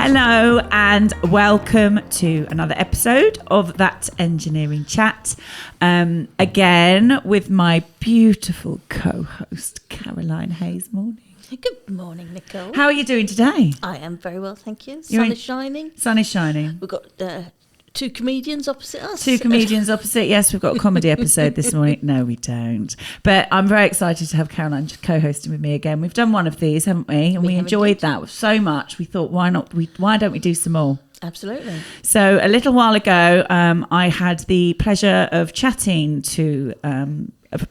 Hello and welcome to another episode of That Engineering Chat. Again with my beautiful co-host Caroline Hayes. Morning. Good morning, Nicole. How are you doing today? I am very well, thank you. Sun is shining. Sun is shining. We've got two comedians opposite us. Two comedians opposite. Yes, we've got a comedy episode this morning. No, we don't. But I'm very excited to have Caroline co-hosting with me again. We've done one of these, haven't we? And we enjoyed that so much. We thought, why don't we do some more? Absolutely. So a little while ago, I had the pleasure of chatting to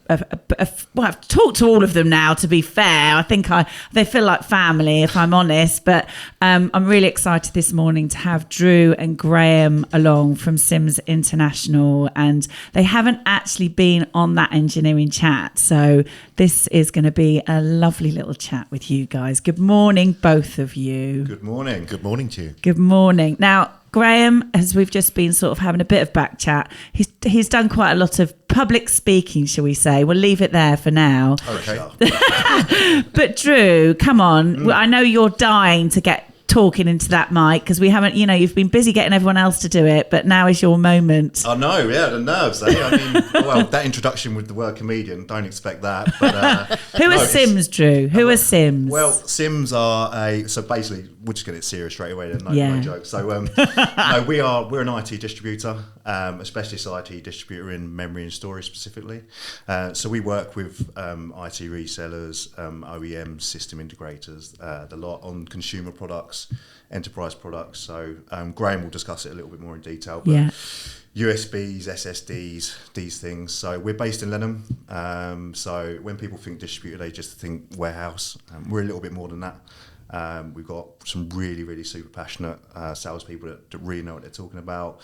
well, I've talked to all of them now, to be fair. I think they feel like family, if I'm honest. But I'm really excited this morning to have Drew and Graham along from Sims International. And they haven't actually been on That Engineering Chat. So this is going to be a lovely little chat with you guys. Good morning, both of you. Good morning. Good morning to you. Good morning. Now, Graham, as we've just been sort of having a bit of back chat, he's done quite a lot of public speaking, shall we say. We'll leave it there for now. Okay. But Drew, come on. I know you're dying to get talking into that mic because we haven't, you've been busy getting everyone else to do it, but now is your moment. I know, yeah, the nerves, eh? I mean, well, that introduction with the word comedian, don't expect that. But, Who are Sims, Drew? Who are Sims? Well, Sims are so basically, we'll just get it serious straight away then, no joke. So, no, we're an IT distributor, a specialist IT distributor in memory and storage specifically. So we work with IT resellers, OEMs, system integrators, the lot on consumer products, enterprise products. So Graham will discuss it a little bit more in detail. But USBs, SSDs, these things. So we're based in Lenham. So when people think distributor, they just think warehouse. We're a little bit more than that. We've got some really, really super passionate salespeople that really know what they're talking about.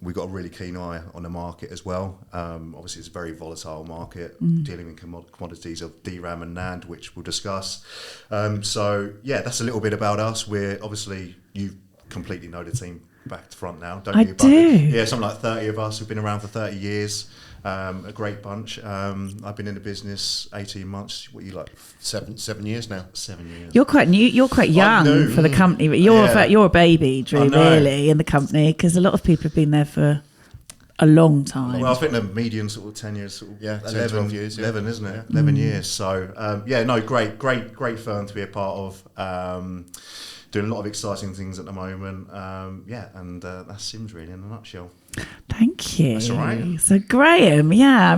We've got a really keen eye on the market as well. Obviously, it's a very volatile market, dealing in commodities of DRAM and NAND, which we'll discuss. So, yeah, that's a little bit about us. We're obviously, you completely know the team back to front now, don't you? I do. Yeah, something like 30 of us who've been around for 30 years. A great bunch. I've been in the business 18 months. What are you like? 7 years now. 7 years. You're quite new. You're quite young for the company, but you're a baby, Drew, really, in the company, because a lot of people have been there for a long time. Well, I think the median sort of 10 years, sort of 11, 12 years, 11, isn't it? 11 years. So great firm to be a part of. Doing a lot of exciting things at the moment. And that's Sims really in a nutshell. Thank you. That's all right. So Graham, I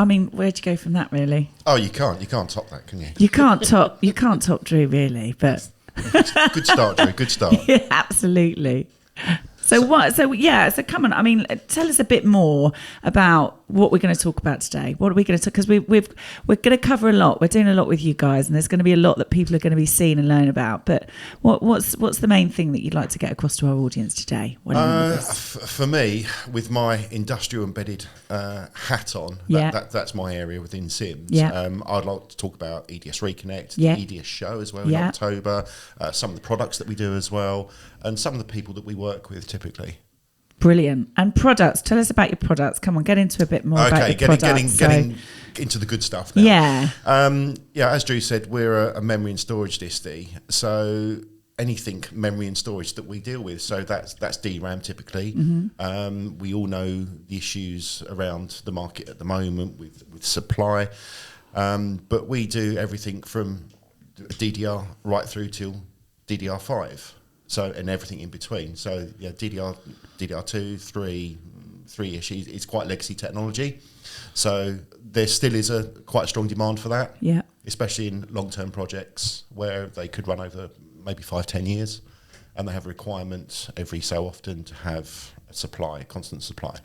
mean, where'd you go from that, really? Oh, you can't top that, can you? You can't top Drew, really, but Good start, Drew. Good start. yeah, absolutely. So come on. I mean, tell us a bit more about what we're going to talk about today. What are we going to talk? Because we're going to cover a lot. We're doing a lot with you guys, and there's going to be a lot that people are going to be seeing and learn about. But what's the main thing that you'd like to get across to our audience today? For me, with my industrial embedded hat on, that's my area within Sims. Yeah. I'd like to talk about EDS Reconnect, the EDS show as well in October, some of the products that we do as well, and some of the people that we work with typically. Brilliant. And products. Tell us about your products. Come on, get into a bit more about your products. Getting into the good stuff now. Yeah. As Drew said, we're a memory and storage disty. So anything memory and storage that we deal with. So that's DRAM typically. Mm-hmm. We all know the issues around the market at the moment with supply. But we do everything from DDR right through till DDR5. So, and everything in between. So, DDR2, 3-ish, it's quite legacy technology. So, there still is quite a strong demand for that. Yeah. Especially in long-term projects where they could run over maybe 5-10 years, and they have a requirement every so often to have a constant supply.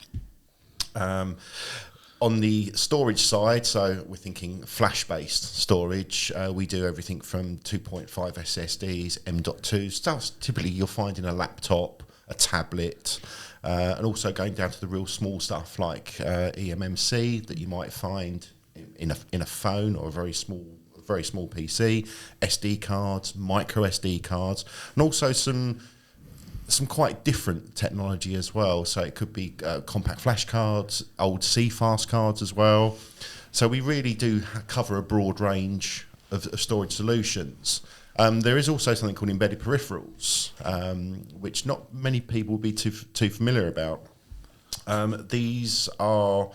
On the storage side, so we're thinking flash-based storage. We do everything from 2.5 SSDs, M.2 stuff. Typically, you'll find in a laptop, a tablet, and also going down to the real small stuff like eMMC that you might find in a phone or a very small PC, SD cards, micro SD cards, and also some quite different technology as well. So it could be compact flash cards, old CFast cards as well. So we really do cover a broad range of storage solutions. There is also something called embedded peripherals, which not many people will be too familiar about. These are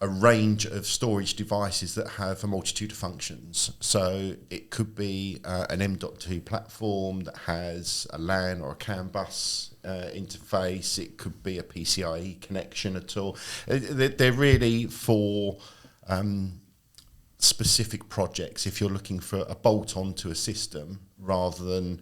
a range of storage devices that have a multitude of functions. So it could be an M.2 platform that has a LAN or a CAN bus interface. It could be a PCIe connection at all. They're really for specific projects. If you're looking for a bolt-on to a system rather than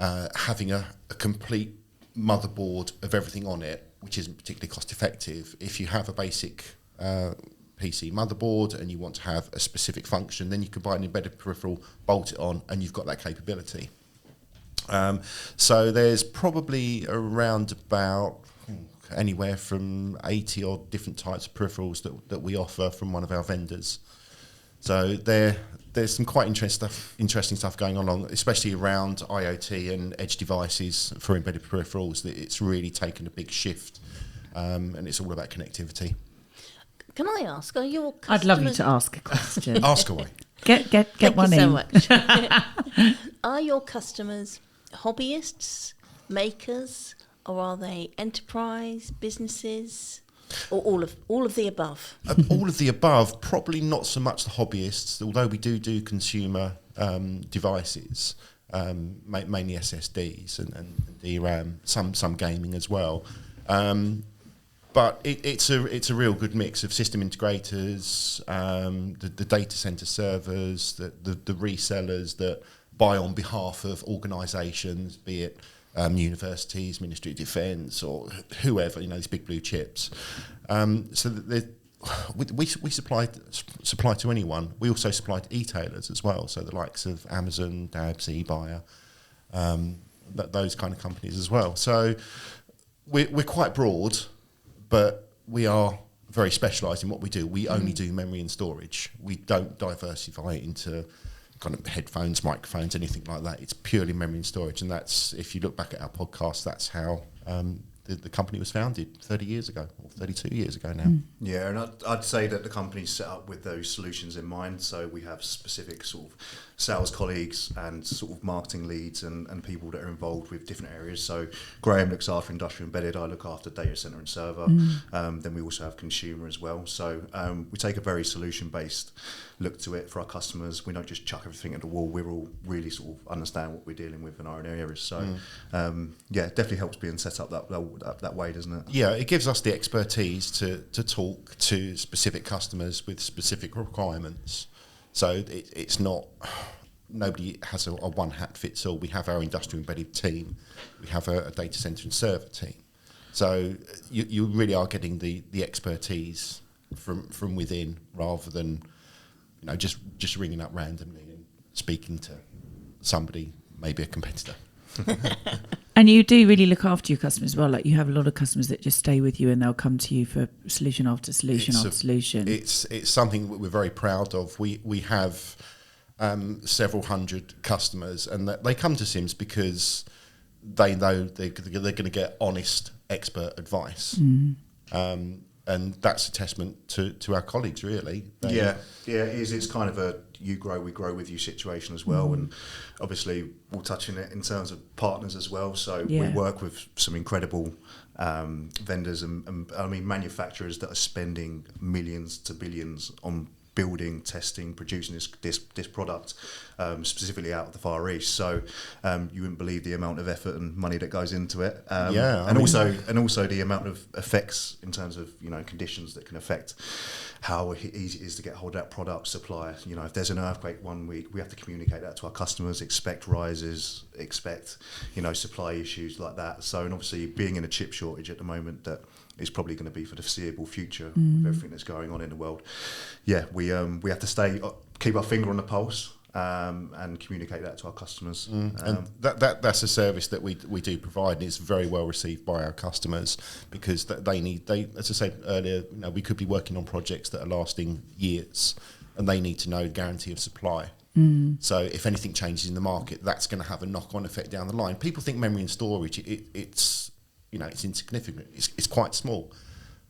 having a complete motherboard of everything on it, which isn't particularly cost effective. If you have a basic PC motherboard and you want to have a specific function, then you can buy an embedded peripheral, bolt it on, and you've got that capability. So there's probably around about anywhere from 80 odd different types of peripherals that we offer from one of our vendors. So there's some quite interesting stuff going on, especially around IoT and edge devices for embedded peripherals. That it's really taken a big shift, and it's all about connectivity. Can I ask, are your customers... I'd love you to ask a question. Ask away. Get Thank one you so in. much. Are your customers hobbyists, makers, or are they enterprise, businesses, or all of the above? All of the above, probably not so much the hobbyists, although we do consumer devices, mainly SSDs and DRAM, some gaming as well. But it's a real good mix of system integrators, the data center servers, the resellers that buy on behalf of organisations, be it universities, Ministry of Defence, or whoever, these big blue chips. So that we supply to anyone. We also supply to e-tailers as well, so the likes of Amazon, Dabs, eBuyer, those kind of companies as well. So we're quite broad, but we are very specialised in what we do. We only do memory and storage. We don't diversify into kind of headphones, microphones, anything like that. It's purely memory and storage, and that's, if you look back at our podcast, that's how the company was founded 30 years ago, or 32 years ago now. Yeah, and I'd say that the company's set up with those solutions in mind. So we have specific sort of sales colleagues and sort of marketing leads and people that are involved with different areas. So Graham looks after industrial embedded, I look after data center and server. Then we also have consumer as well. So we take a very solution-based look to it for our customers. We don't just chuck everything at the wall. We're all really sort of understand what we're dealing with in our own areas. So yeah, it definitely helps being set up that way, doesn't it? Yeah, it gives us the expertise to talk to specific customers with specific requirements. So it's not, nobody has a one hat fits all. We have our industrial embedded team. We have a data center and server team. So you really are getting the expertise from within, rather than just ringing up randomly and speaking to somebody, maybe a competitor. And you do really look after your customers as well. Like, you have a lot of customers that just stay with you and they'll come to you for solution after solution after solution. It's something that we're very proud of. We have several hundred customers, and they come to Sims because they know they're going to get honest, expert advice. And that's a testament to our colleagues, really. Yeah, it is. It's kind of a you grow, we grow with you situation as well. And obviously we'll touch on it in terms of partners as well. So we work with some incredible vendors and I mean manufacturers that are spending millions to billions on building, testing, producing this product, specifically out of the Far East. So you wouldn't believe the amount of effort and money that goes into it. And also the amount of effects in terms of conditions that can affect how easy it is to get hold of that product supply. If there's an earthquake one week, we have to communicate that to our customers, expect rises, expect supply issues like that. So, and obviously being in a chip shortage at the moment, that is probably going to be for the foreseeable future with everything that's going on in the world. Yeah, we have to keep our finger on the pulse and communicate that to our customers. And that's a service that we do provide, and it's very well received by our customers, because they as I said earlier, we could be working on projects that are lasting years, and they need to know guarantee of supply. So if anything changes in the market, that's going to have a knock-on effect down the line. People think memory and storage, it's insignificant. It's quite small,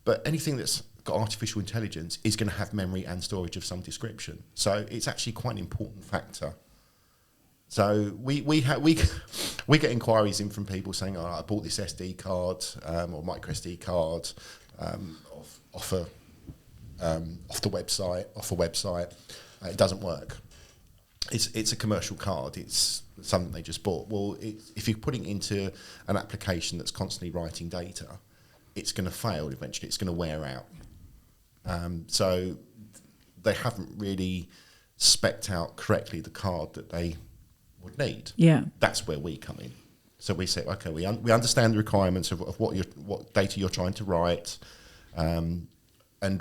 but anything that's got artificial intelligence is going to have memory and storage of some description. So it's actually quite an important factor. So we get inquiries in from people saying, "Oh, I bought this SD card or micro SD card off the website. It doesn't work. It's a commercial card. It's something they just bought. Well, if you're putting it into an application that's constantly writing data, it's going to fail eventually. It's going to wear out. So they haven't really spec'd out correctly the card that they would need. Yeah, that's where we come in. So we say, okay, we understand the requirements of what data you're trying to write, and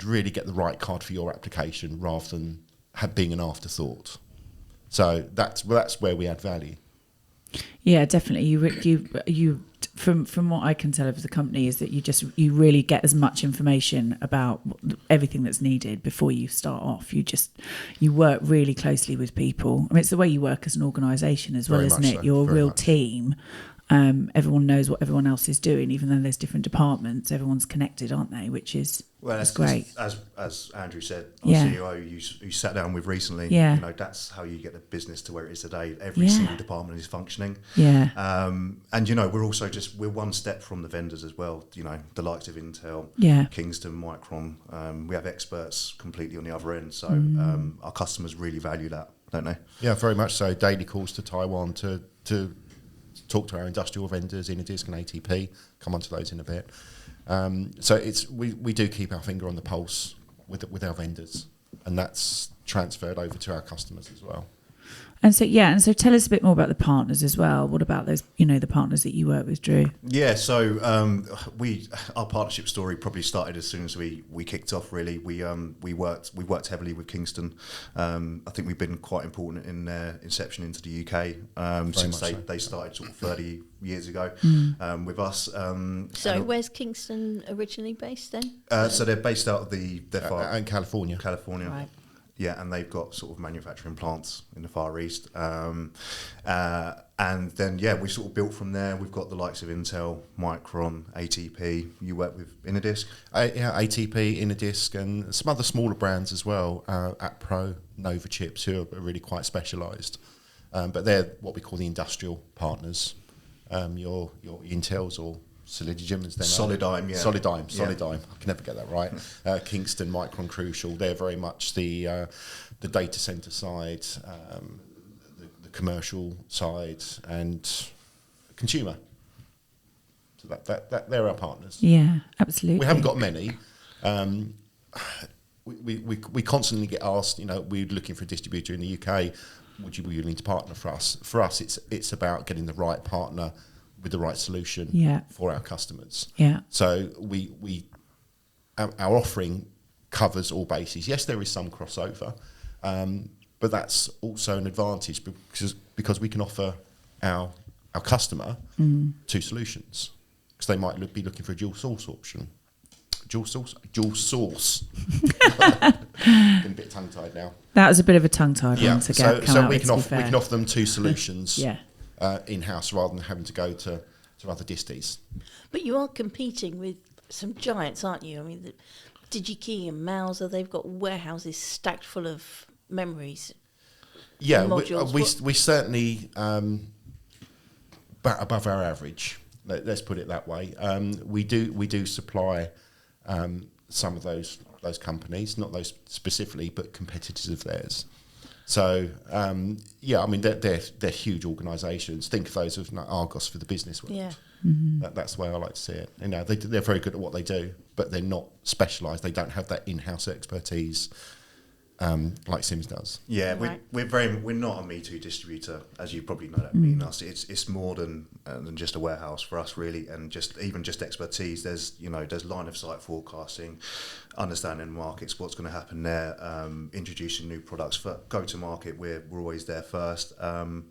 really get the right card for your application rather than being an afterthought. So that's where we add value. Yeah, definitely. You from what I can tell of the company is that you really get as much information about everything that's needed before you start off. You work really closely with people. I mean, it's the way you work as an organisation as well, isn't it? You're a real team. Everyone knows what everyone else is doing, even though there's different departments. Everyone's connected, aren't they? Which is great. As Andrew said, our CEO, you sat down with recently. Yeah. That's how you get the business to where it is today. Every single department is functioning. Yeah. And we're one step from the vendors as well. The likes of Intel, Kingston, Micron. We have experts completely on the other end. So our customers really value that, don't they? Yeah, very much so. Daily calls to Taiwan to talk to our industrial vendors, Inadisk and ATP. Come on to those in a bit. So we do keep our finger on the pulse with our vendors, and that's transferred over to our customers as well. And so tell us a bit more about the partners as well. What about those, the partners that you work with, Drew? Yeah, so our partnership story probably started as soon as we kicked off. Really, we worked heavily with Kingston. I think we've been quite important in their inception into the UK since they started sort of 30 years ago with us. So where's Kingston originally based then? So they're based out of in California. Right. Yeah, and they've got sort of manufacturing plants in the Far East. And then, we sort of built from there. We've got the likes of Intel, Micron, ATP. You work with Inadisk? ATP, Inadisk, and some other smaller brands as well, AppPro, Nova Chips, who are really quite specialised. But they're what we call the industrial partners. Your Intels or Solidigem is their name. Solidigem. I can never get that right. Kingston, Micron, Crucial. They're very much the data center side, the commercial side, and consumer. So that they're our partners. Yeah, absolutely. We haven't got many. We constantly get asked. We're looking for a distributor in the UK. Would you be willing to partner for us? For us, it's about getting the right partner with the right solution for our customers. Yeah. So our offering covers all bases. Yes, there is some crossover, but that's also an advantage because we can offer our customer two solutions, because they might be looking for a dual source option. Dual source. Been a bit tongue tied now. That was a bit of a tongue tied one to get. So we can offer them two solutions. Yeah. In-house rather than having to go to other disties. But you are competing with some giants, aren't you? I mean, DigiKey and Mouser, they've got warehouses stacked full of memories. Yeah, we certainly above our average. Let's put it that way. We do supply some of those companies, not those specifically, but competitors of theirs. So they're huge organisations. Think of those as Argos for the business world. Yeah, that's the way I like to see it. They're very good at what they do, but they're not specialised. They don't have that in-house expertise like Sims does. Yeah, we're not a Me Too distributor, as you probably know that mean us. It's more than just a warehouse for us, really, and just expertise. There's line of sight forecasting, understanding markets, what's going to happen there, introducing new products for go to market. We're always there first, and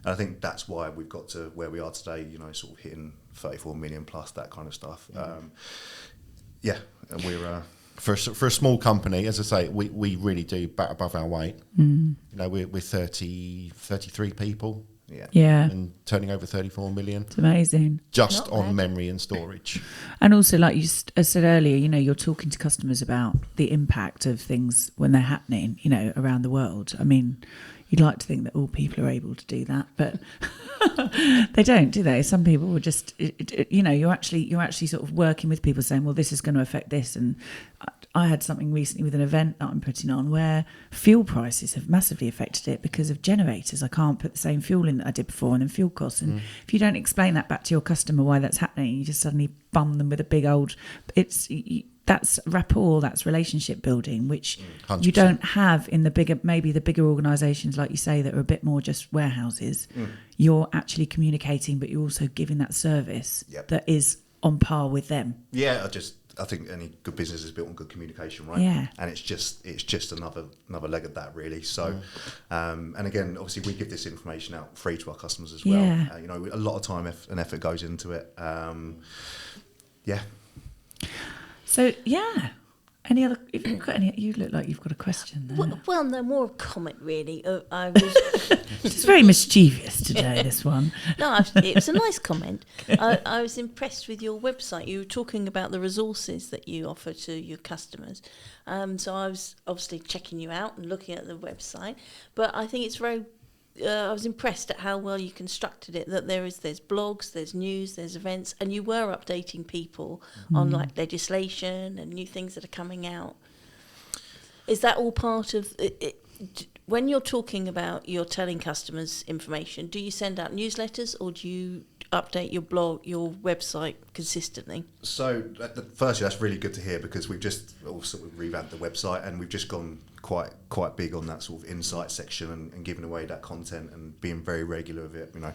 I think that's why we've got to where we are today. Sort of hitting 34 million plus, that kind of stuff. And we're. For a small company, as I say, we really do bat above our weight. We're 33 people Yeah. And turning over 34 million It's amazing. just Not on bad. memory and storage. And also, like you said earlier, you know, you're talking to customers about the impact of things when they're happening, you know, around the world. I mean, you'd like to think that all people are able to do that, but they don't, do they? Some people will just, you know, you're actually sort of working with people saying, well, this is going to affect this. And I had something recently with an event that I'm putting on where fuel prices have massively affected it because of generators. I can't put the same fuel in that I did before, and then fuel costs. And if you don't explain that back to your customer why that's happening, you just suddenly bum them with a big old. That's rapport, that's relationship building, which 100%. you don't have in the bigger organisations, like you say, that are a bit more just warehouses. You're actually communicating, but you're also giving that service that is on par with them. Yeah, I think any good business is built on good communication, right? Yeah. And it's just another leg of that, really. So, and again, obviously, we give this information out free to our customers as well. Yeah. You know, a lot of time and effort goes into it. Yeah. So yeah, any other? If you've got any, you look like you've got a question there. Well, no, more a comment really. I was It's very mischievous today. This one. no, it was a nice comment. I was impressed with your website. You were talking about the resources that you offer to your customers. So I was obviously checking you out and looking at the website. But I think it's very. I was impressed at how well you constructed it. That there's blogs, there's news, there's events, and you were updating people on like legislation and new things that are coming out. Is that all part of it? When you're talking about you're telling customers information, do you send out newsletters or do you update your blog, your website consistently? So, firstly, that's really good to hear because we've just also revamped the website and we've just gone quite big on that sort of insight section and giving away that content and being very regular with it. You know,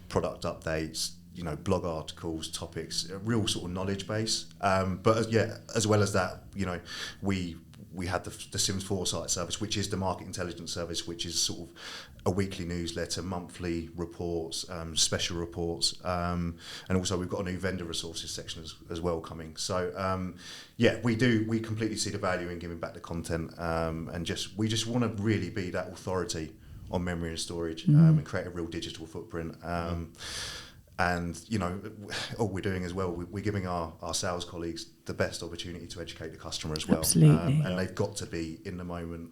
product updates, you know, blog articles, topics, a real sort of knowledge base. But as well as that, you know, we had the Sims Foresight service, which is the market intelligence service, which is sort of a weekly newsletter, monthly reports, special reports, and also we've got a new vendor resources section as well coming. So we completely see the value in giving back the content, and we just want to really be that authority on memory and storage, and create a real digital footprint. And, you know, all we're doing as well, we're giving our sales colleagues the best opportunity to educate the customer as well. Absolutely. And they've got to be in the moment,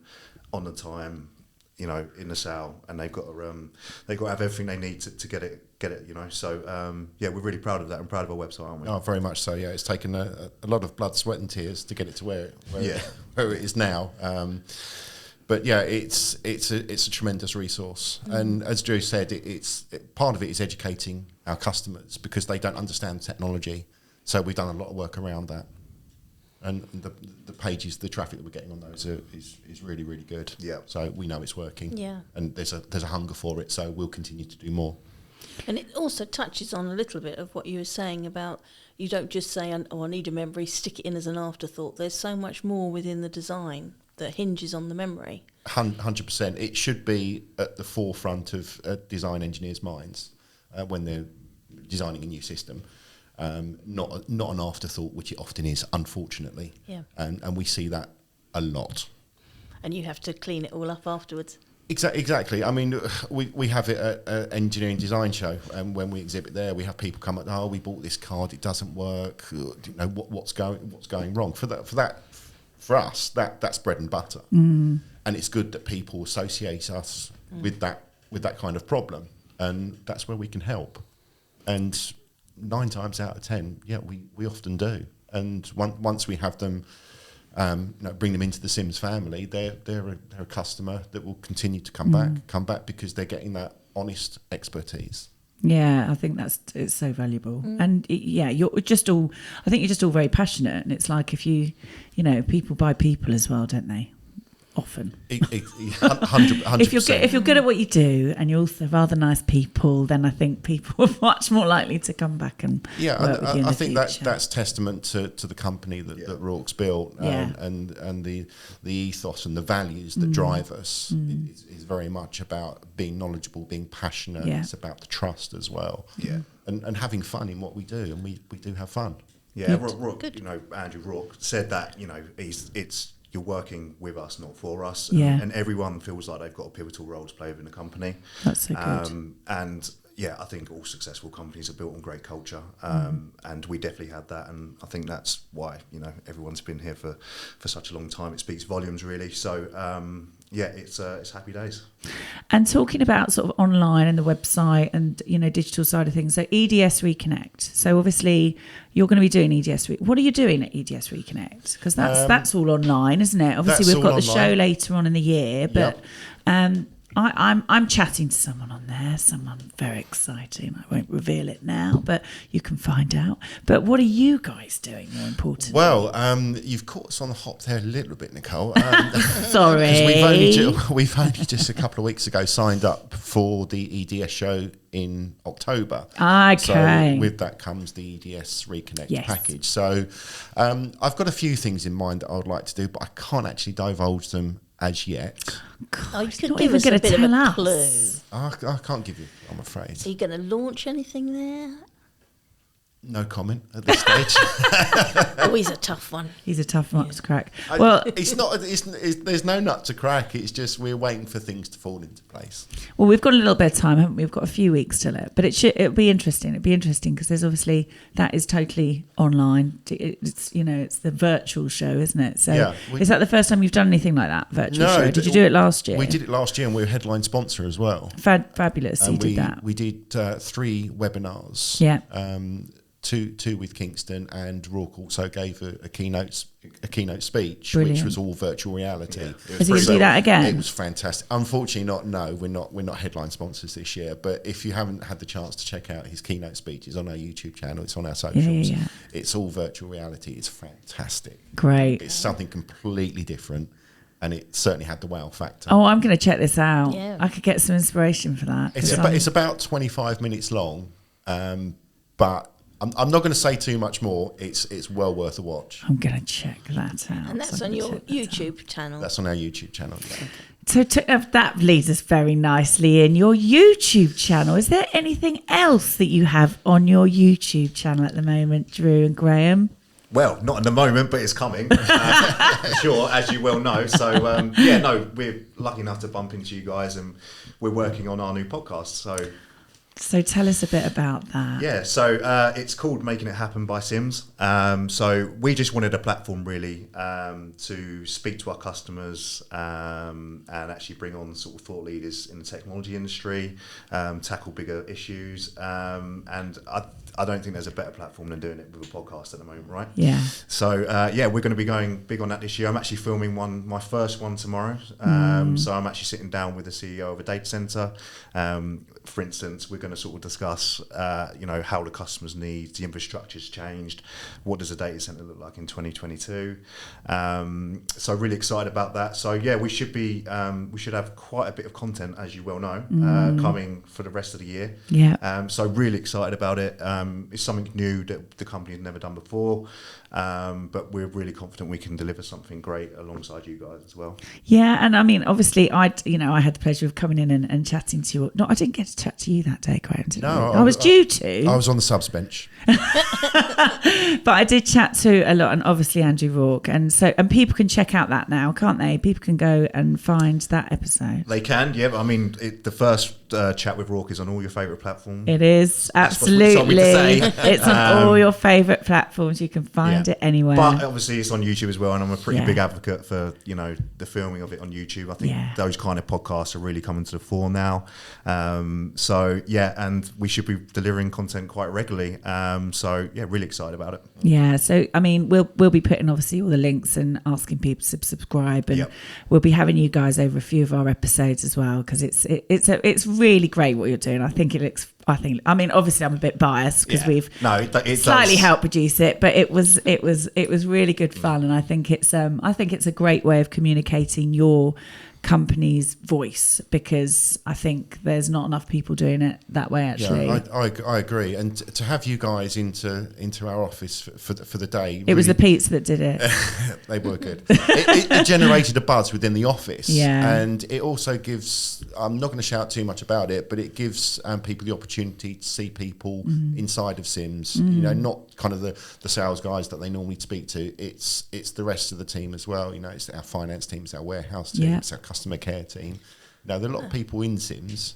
on the time, you know, in the sale, and they've got to have everything they need to get it, you know. So, we're really proud of that and proud of our website, aren't we? Oh, very much so, yeah. It's taken a lot of blood, sweat and tears to get it to where it is now. But yeah, it's a tremendous resource, and as Drew said, part of it is educating our customers because they don't understand technology. So we've done a lot of work around that, and the pages, the traffic that we're getting on those is really, really good. Yeah. So we know it's working. Yeah. And there's a hunger for it, so we'll continue to do more. And it also touches on a little bit of what you were saying about you don't just say, oh, I need a memory, stick it in as an afterthought. There's so much more within the design that hinges on the memory. 100%. It should be at the forefront of design engineers' minds when they're designing a new system. Not an afterthought, which it often is, unfortunately. Yeah. And we see that a lot. And you have to clean it all up afterwards. Exactly. I mean, we have it at an engineering design show, and when we exhibit there, we have people come up, we bought this card, it doesn't work. You know, what's going wrong? For us, that's bread and butter, and it's good that people associate us with that kind of problem, and that's where we can help. And 9 times out of 10, we often do. And once we have them, bring them into the Sims family, they're a customer that will continue to come back because they're getting that honest expertise. Yeah, I think it's so valuable. And you're just all very passionate, and it's like if people buy people as well, don't they? Often. 100%. If you're good at what you do and you're also rather nice people, then I think people are much more likely to come back and work with you in the I think future. that's testament to the company that Rourke's built, and the ethos and the values that drive us is very much about being knowledgeable, being passionate. Yeah. It's about the trust as well. Yeah. And having fun in what we do, and we do have fun. Yeah, Rourke, Andrew Rourke said that, it's you're working with us, not for us. Yeah. And everyone feels like they've got a pivotal role to play within the company. That's so good. And yeah, I think all successful companies are built on great culture, and we definitely had that, and I think that's why everyone's been here for such a long time. It speaks volumes, really. So yeah, it's happy days. And talking about sort of online and the website and digital side of things, so EDS Reconnect. So obviously you're going to be doing EDS. What are you doing at EDS Reconnect? Because that's all online, isn't it? Obviously we've got the show later on in the year, but. Yep. I'm chatting to someone on there, someone very exciting. I won't reveal it now, but you can find out. But what are you guys doing, more importantly? Well, you've caught us on the hop there a little bit, Nicole. Sorry. Because we've only just a couple of weeks ago signed up for the EDS show in October. Okay. So with that comes the EDS Reconnect package. So I've got a few things in mind that I would like to do, but I can't actually divulge them as yet. You could not give even us a gonna bit of tell a us. clue. I can't give you, I'm afraid. Are you going to launch anything there? No comment at this stage. Oh, he's a tough one. He's a tough nut to crack. Well, it's not. There's no nut to crack. It's just we're waiting for things to fall into place. well, we've got a little bit of time, haven't we? We've got a few weeks till it, but it'll be interesting. It'll be interesting because there's obviously that is totally online. It's it's the virtual show, isn't it? So is that the first time you've done anything like that virtual show? Did you do it last year? We did it last year, and we were headline sponsor as well. Fabulous. And you did that. We did 3 webinars. Yeah. Two with Kingston, and Rourke also gave a keynote speech, Brilliant. which was all virtual reality. Yeah, Is he going to do that again? It was fantastic. Unfortunately, we're not headline sponsors this year. But if you haven't had the chance to check out his keynote speech, it's on our YouTube channel. It's on our socials. Yeah. It's all virtual reality. It's fantastic. Great. It's something completely different, and it certainly had the wow factor. Oh, I'm going to check this out. Yeah. I could get some inspiration for that. It's about 25 minutes long, but I'm not going to say too much more. It's well worth a watch. I'm going to check that out. And that's So I'm on gonna your check that out. YouTube channel. That's on our YouTube channel. Yeah. So that leads us very nicely in your YouTube channel. Is there anything else that you have on your YouTube channel at the moment, Drew and Graham? Well, not at the moment, but it's coming, sure, as you well know. So, we're lucky enough to bump into you guys, and we're working on our new podcast. So tell us a bit about that. Yeah, so it's called Making It Happen by Sims. So we just wanted a platform, really, to speak to our customers and actually bring on sort of thought leaders in the technology industry, tackle bigger issues. And I don't think there's a better platform than doing it with a podcast at the moment, right? Yeah. So, we're going to be going big on that this year. I'm actually filming my first one tomorrow. So I'm actually sitting down with the CEO of a data center. For instance, we're going to sort of discuss, how the customers' needs, the infrastructure's changed, what does a data center look like in 2022. So really excited about that. So we should have quite a bit of content, as you well know, coming for the rest of the year. Yeah. So really excited about it. It's something new that the company had never done before, but we're really confident we can deliver something great alongside you guys as well. Yeah, and I mean, obviously, I had the pleasure of coming in and chatting to you. No, I didn't get to chat to you that day, Graham. Did I was due to. I was on the subs bench. But I did chat to a lot, and obviously Andrew Rourke, and people can check out that now, can't they? People can go and find that episode. They can, yeah. I mean, the first chat with Rourke is on all your favourite platforms. It is, absolutely. That's what he told me to say. It's on all your favourite platforms. You can find it anywhere. But obviously it's on YouTube as well, and I'm a pretty big advocate for, the filming of it on YouTube. I think those kind of podcasts are really coming to the fore now. And we should be delivering content quite regularly. Really excited about it. Yeah, so I mean, we'll be putting obviously all the links and asking people to subscribe, and we'll be having you guys over a few of our episodes as well, because it's really great what you're doing. I think obviously I'm a bit biased because we've slightly helped produce it, but it was really good fun, and I think it's a great way of communicating your company's voice, because I think there's not enough people doing it that way, actually. Yeah, I agree. And to have you guys into our office for the day, It was the pizza that did it. they were good. It generated a buzz within the office. Yeah. And it also gives, I'm not going to shout too much about it, but it gives people the opportunity to see people inside of Sims, you know, not kind of the sales guys that they normally speak to. It's the rest of the team as well. You know, it's our finance team, it's our warehouse team, it's our customer care team. Now, there are a lot of people in Sims,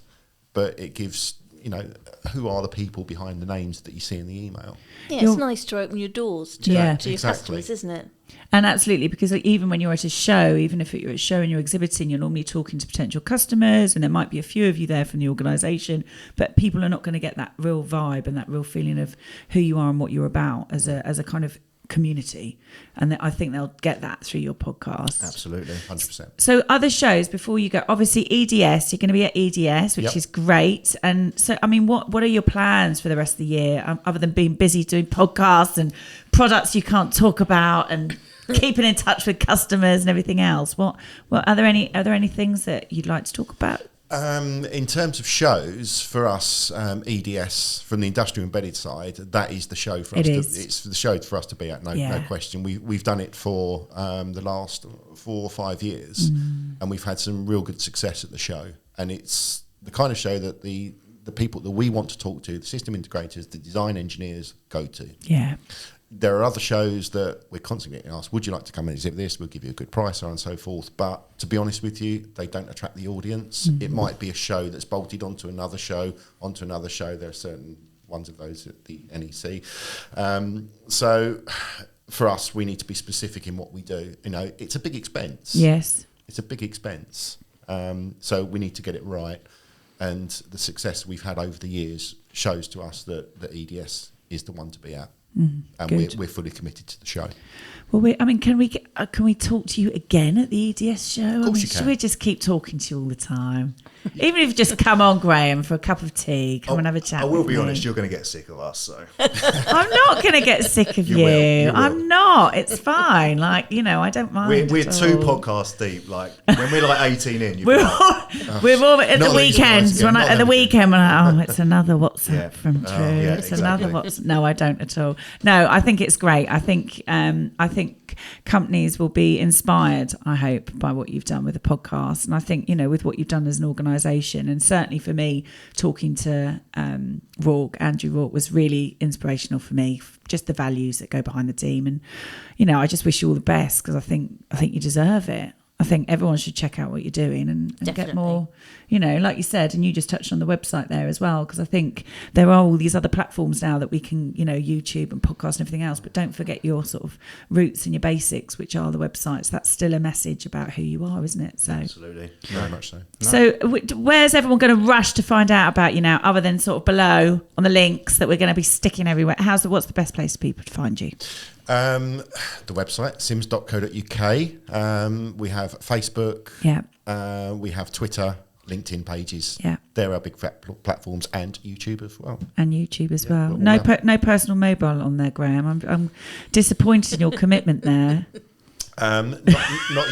but it gives, you know, who are the people behind the names that you see in the email. Yeah, it's nice to open your doors to your customers, isn't it? And absolutely, because even when you're at a show, even if you're at a show and you're exhibiting, you're normally talking to potential customers, and there might be a few of you there from the organisation, but people are not going to get that real vibe and that real feeling of who you are and what you're about as a kind of community. And I think they'll get that through your podcast. Absolutely, 100%. So other shows before you go, obviously EDS, you're going to be at EDS, which is great. And so, I mean, what are your plans for the rest of the year, other than being busy doing podcasts and products you can't talk about and keeping in touch with customers and everything else? What are there any things that you'd like to talk about? In terms of shows, for us, EDS from the industrial embedded side, that is the show for us. It's the show for us to be at, no question. We've done it for the last 4 or 5 years, and we've had some real good success at the show. And it's the kind of show that the people that we want to talk to, the system integrators, the design engineers, go to. Yeah. There are other shows that we're constantly getting asked, would you like to come and exhibit this? We'll give you a good price, so on and so forth. But to be honest with you, they don't attract the audience. It might be a show that's bolted onto another show. There are certain ones of those at the NEC. So for us, we need to be specific in what we do. You know, it's a big expense. Yes. It's a big expense. So we need to get it right. And the success we've had over the years shows to us that EDS is the one to be at. And we're fully committed to the show. Well, can we talk to you again at the EDS show? Of course you can. Should we just keep talking to you all the time? Even if you just come on, Graham, for a cup of tea, come and have a chat. I will with be me. honest, you're going to get sick of us, so. I'm not going to get sick of you. will. I'm not. It's fine. Like, you know, I don't mind. We're at 2 all. podcasts deep. Like when we're like 18 in, We're all at the Not these weekends. guys again, not At the them weekend, when it's another WhatsApp from Drew. yeah, It's another exactly. WhatsApp. No, I don't at all. No, I think it's great. I think companies will be inspired, I hope, by what you've done with the podcast. And I think, you know, with what you've done as an organisation, and certainly for me, talking to Andrew Rourke was really inspirational for me. Just the values that go behind the team, and you know, I just wish you all the best, because I think you deserve it. I think everyone should check out what you're doing and get more, you know, like you said, and you just touched on the website there as well, because I think there are all these other platforms now that we can, you know, YouTube and podcast and everything else, but don't forget your sort of roots and your basics, which are the websites. That's still a message about who you are, isn't it? So Absolutely. Very much so. So where's everyone going to rush to find out about you now, other than sort of below on the links that we're going to be sticking everywhere? What's the best place for people to find you? The website, sims.co.uk. We have Facebook. Yeah. We have Twitter, LinkedIn pages. Yeah. They're our big platforms, and YouTube as well. And YouTube as Yeah, well. well, No personal mobile on there, Graham. I'm disappointed in your commitment there. Not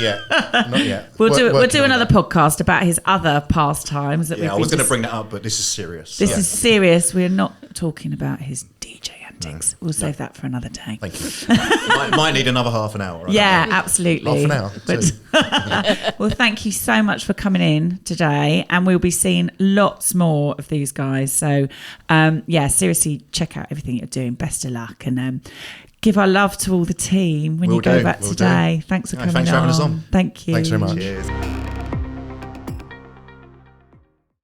yet. Not yet. We'll do another podcast about his other pastimes. That Yeah, I was going to bring that up, but this is serious. This is serious. We're not talking about his DJ antics. We'll save that for another day. Thank you. might need another half an hour. I don't Yeah, know. absolutely. Half an hour, too. Well, thank you so much for coming in today, and we'll be seeing lots more of these guys. So, seriously, check out everything you're doing. Best of luck, and give our love to all the team when Will you go do, back will today. Thanks for coming Thanks for having us on. Thank you. Thanks very much. Cheers.